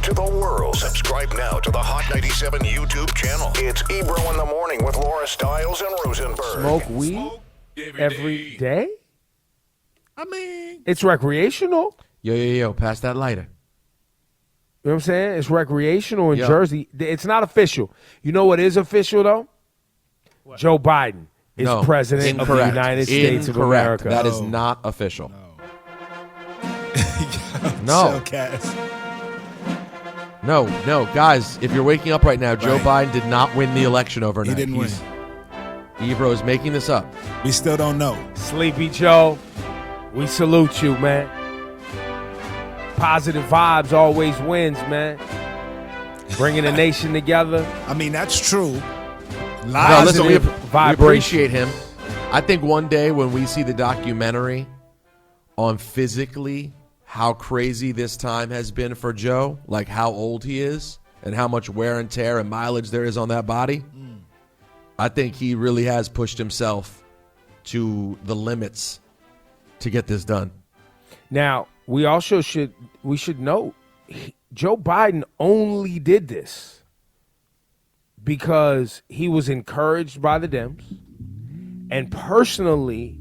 to the world. Subscribe now to the Hot 97 YouTube channel. It's Ebro in the Morning with Laura Stiles and Rosenberg. Smoke weed every day? I mean, it's recreational. Yo, pass that lighter. You know what I'm saying? It's recreational in Yep. Jersey. It's not official. You know what is official, though? What? Joe Biden is president of the United States of America. That is not official. No. No, guys, if you're waking up right now, Joe Biden did not win the election overnight. He didn't win. Ebro is making this up. We still don't know. Sleepy Joe, we salute you, man. Positive vibes always wins, man. Bringing the nation together. I mean, that's true. No, listen, we vibration. appreciate him. I think one day when we see the documentary on physically how crazy this time has been for Joe, like how old he is and how much wear and tear and mileage there is on that body, I think he really has pushed himself to the limits to get this done. Now, we also should note Joe Biden only did this because he was encouraged by the Dems, and personally,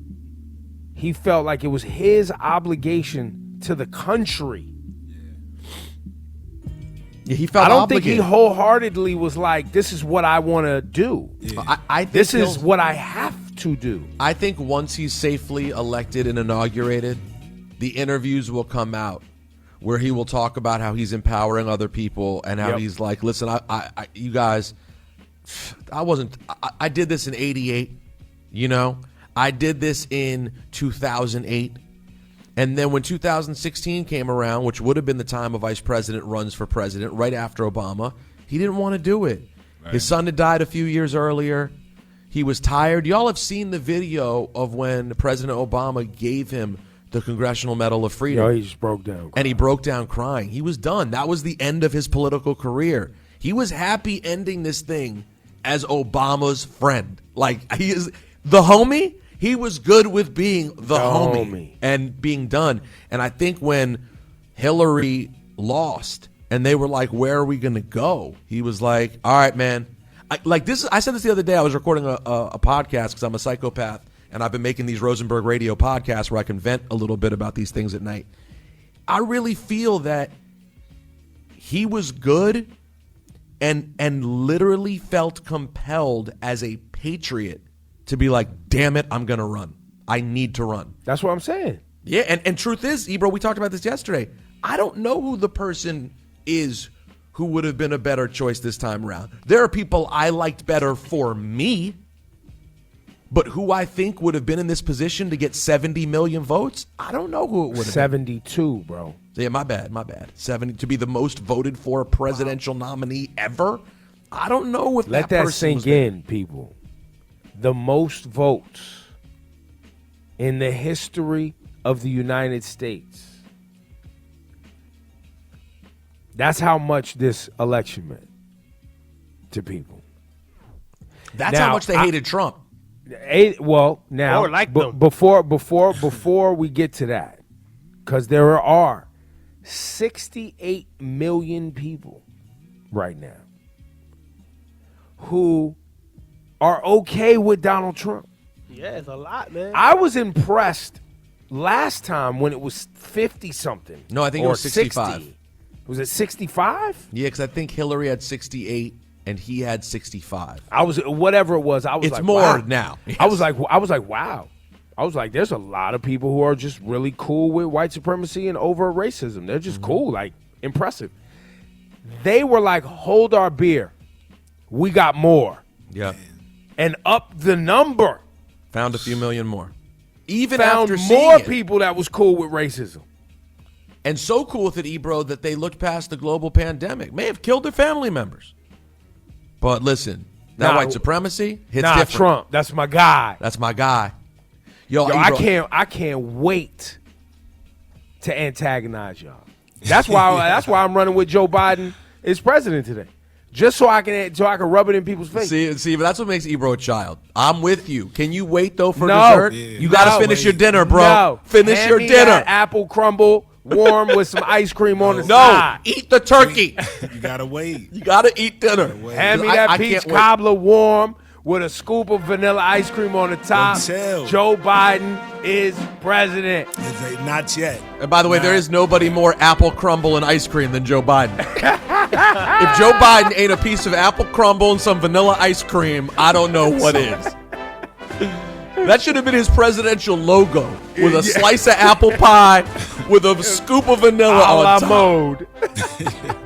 he felt like it was his obligation to the country. Yeah, he felt I don't obligated. think he wholeheartedly was like, this is what I want to do. Yeah. I think this is what I have to do. I think once he's safely elected and inaugurated, the interviews will come out where he will talk about how he's empowering other people and how he's like, listen, I you guys, I did this in 88, you know? I did this in 2008. And then when 2016 came around, which would have been the time a vice president runs for president right after Obama, he didn't want to do it. Right. His son had died a few years earlier. He was tired. Y'all have seen the video of when President Obama gave him the Congressional Medal of Freedom. He just broke down crying. And he broke down crying. He was done. That was the end of his political career. He was happy ending this thing as Obama's friend. Like, he is the homie. He was good with being the homie and being done. And I think when Hillary lost and they were like, where are we going to go? He was like, all right, man. I said this the other day. I was recording a podcast because I'm a psychopath. And I've been making these Rosenberg radio podcasts where I can vent a little bit about these things at night. I really feel that he was good and literally felt compelled as a patriot to be like, damn it, I'm going to run. I need to run. That's what I'm saying. Yeah, and truth is, Ebro, we talked about this yesterday. I don't know who the person is who would have been a better choice this time around. There are people I liked better for me, but who I think would have been in this position to get 70 million votes, I don't know who it would have 72, been. Bro. Yeah, my bad. 70 to be the most voted for presidential nominee ever. I don't know if Let that sink in, people. The most votes in the history of the United States. That's how much this election meant to people. That's how much they hated Trump. Well, now, before we get to that, because there are 68 million people right now who are okay with Donald Trump. Yeah, it's a lot, man. I was impressed last time when it was 50-something. No, I think it was 65. 60. Was it 65? Yeah, because I think Hillary had 68 and he had 65. I was whatever it was. I was it's like, more wow. now. Yes. I was like, wow. I was like, there's a lot of people who are just really cool with white supremacy and over racism. They're just cool, like impressive. They were like, hold our beer. We got more. Yeah. And up the number. Found a few million more. Even Found after seeing more it. people that was cool with racism. And so cool with it, Ebro, that they looked past the global pandemic. May have killed their family members. But listen, that white supremacy hits different. Trump, that's my guy. That's my guy. Yo, Ebro, I can't wait to antagonize y'all. That's why I'm running with Joe Biden as president today. Just so I can rub it in people's face. See, but that's what makes Ebro a child. I'm with you. Can you wait though for dessert? Yeah. You got to finish your dinner, bro. No. Finish your dinner. That apple crumble warm with some ice cream on the No, side. eat the turkey. You gotta wait. You got to eat dinner. Hand me I- that I peach can't wait. cobbler warm with a scoop of vanilla ice cream on the top. Chill. Joe Biden is president. Not yet. And by the way, there is nobody more apple crumble and ice cream than Joe Biden. If Joe Biden ate a piece of apple crumble and some vanilla ice cream, I don't know what is. That should have been his presidential logo, with a slice of apple pie with a scoop of vanilla A la on top. mode.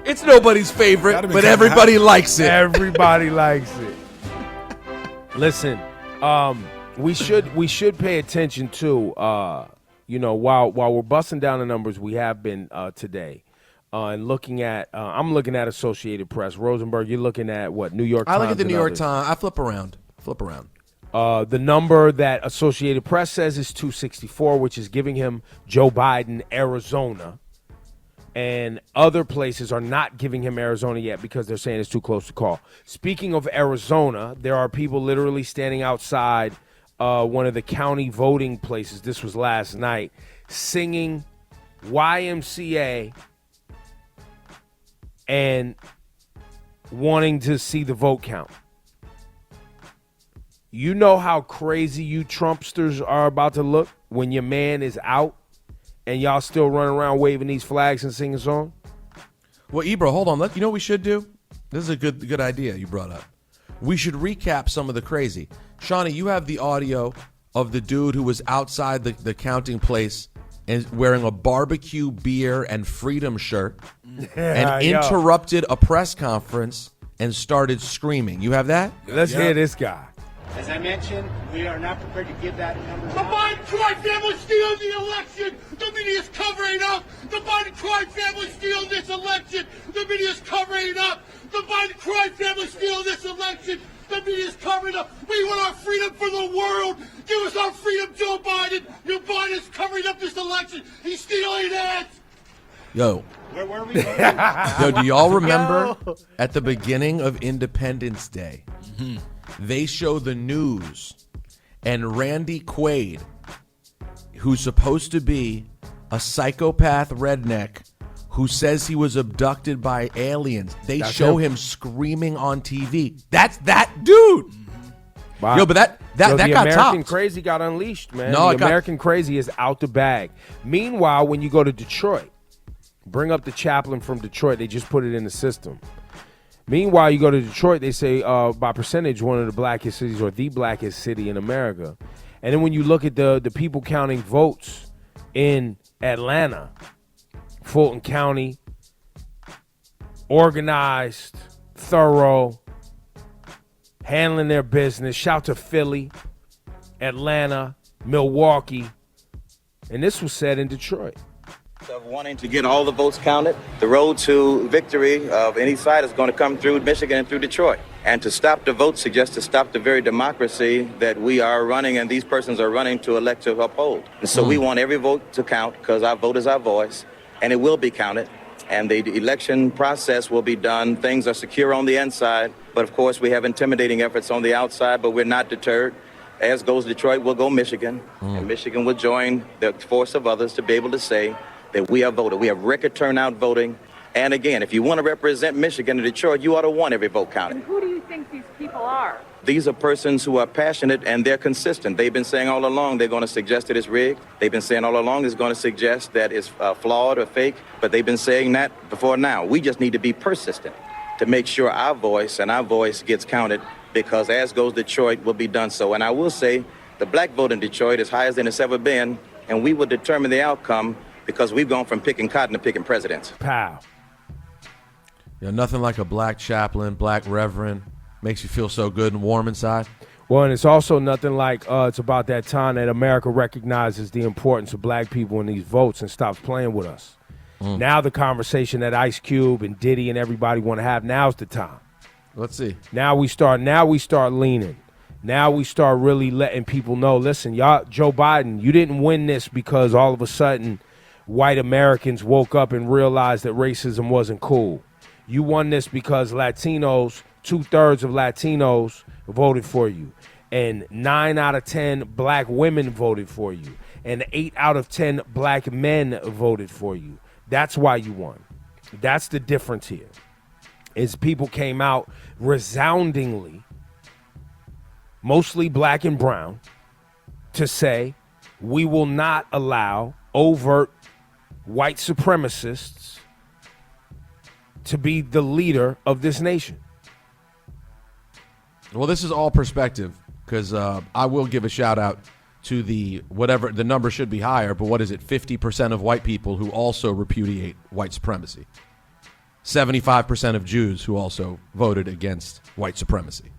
It's nobody's favorite, That'd be but kinda everybody likes it. Everybody likes it. Listen, we should pay attention to while we're busting down the numbers, we have been today. And looking at, I'm looking at Associated Press. Rosenberg, you're looking at what, New York Times? I look at the and New York others. Times. I flip around. The number that Associated Press says is 264, which is giving him Joe Biden, Arizona. And other places are not giving him Arizona yet because they're saying it's too close to call. Speaking of Arizona, there are people literally standing outside one of the county voting places. This was last night, singing YMCA and wanting to see the vote count. You know how crazy you Trumpsters are about to look when your man is out and y'all still running around waving these flags and singing songs? Well, Ebro, hold on. You know what we should do? This is a good idea you brought up. We should recap some of the crazy. Shawnee, you have the audio of the dude who was outside the counting place and wearing a barbecue beer and freedom shirt and interrupted a press conference and started screaming. You have that? Let's hear this guy. As I mentioned, we are not prepared to give that number. The Biden crime family stealing the election. The media is covering it up. The Biden crime family stealing this election. The media is covering it up. The Biden crime family stealing this election. The media is covering it up. We want our freedom for the world. Give us our freedom, Joe Biden. Joe Biden is covering up this election. He's stealing it. Yo. Where were we going? Yo, do y'all remember at the beginning of Independence Day, they show the news and Randy Quaid, who's supposed to be a psychopath redneck who says he was abducted by aliens, they show him screaming on TV. That's that dude. Wow. Yo, but that The got American topped. crazy got unleashed, man. No, the American crazy is out the bag. Meanwhile, when you go to Detroit, bring up the chaplain from Detroit. They just put it in the system. Meanwhile, you go to Detroit, they say by percentage, one of the blackest cities or the blackest city in America. And then when you look at the people counting votes in Atlanta, Fulton County, organized, thorough, handling their business. Shout to Philly, Atlanta, Milwaukee. And this was said in Detroit. Of wanting to get all the votes counted, the road to victory of any side is going to come through Michigan and through Detroit. And to stop the vote suggests to stop the very democracy that we are running and these persons are running to elect to uphold. And so we want every vote to count because our vote is our voice, and it will be counted. And the election process will be done. Things are secure on the inside, but of course we have intimidating efforts on the outside, but we're not deterred. As goes Detroit, we'll go Michigan, and Michigan will join the force of others to be able to say that we have voted. We have record turnout voting. And again, if you want to represent Michigan and Detroit, you ought to want every vote counted. And who do you think these people are? These are persons who are passionate and they're consistent. They've been saying all along they're going to suggest that it's rigged. They've been saying all along it's going to suggest that it's flawed or fake. But they've been saying that before now. We just need to be persistent to make sure our voice gets counted, because as goes Detroit will be done so. And I will say the black vote in Detroit is higher than it's ever been, and we will determine the outcome because we've gone from picking cotton to picking presidents. Pow. Nothing like a black chaplain, black reverend. Makes you feel so good and warm inside. Well, and it's also nothing like it's about that time that America recognizes the importance of black people in these votes and stops playing with us. Now the conversation that Ice Cube and Diddy and everybody want to have, now's the time. Let's see. Now we start leaning. Now we start really letting people know, listen, y'all, Joe Biden, you didn't win this because all of a sudden white Americans woke up and realized that racism wasn't cool. You won this because Latinos, 2/3 of Latinos voted for you. And 9 out of 10 black women voted for you. and 8 out of 10 black men voted for you. That's why you won. That's the difference here. Is people came out resoundingly, mostly black and brown, to say we will not allow overt white supremacists to be the leader of this nation. Well, this is all perspective, because I will give a shout out to the number should be higher, but what is it, 50% of white people who also repudiate white supremacy. 75% of Jews who also voted against white supremacy.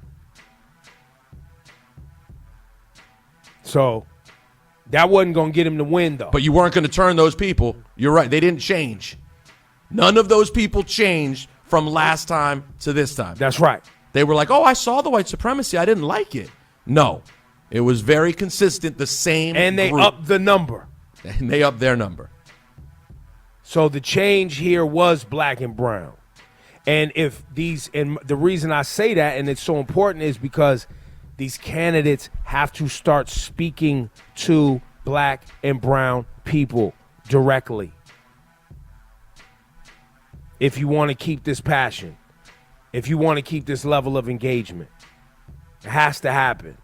So that wasn't going to get him to win, though. But you weren't going to turn those people. You're right. They didn't change. None of those people changed from last time to this time. That's right. They were like, oh, I saw the white supremacy. I didn't like it. No. It was very consistent, the same And they group. upped the number. And they upped their number. So the change here was black and brown. And the reason I say that, and it's so important, is because these candidates have to start speaking to black and brown people directly. If you want to keep this passion, if you want to keep this level of engagement, it has to happen.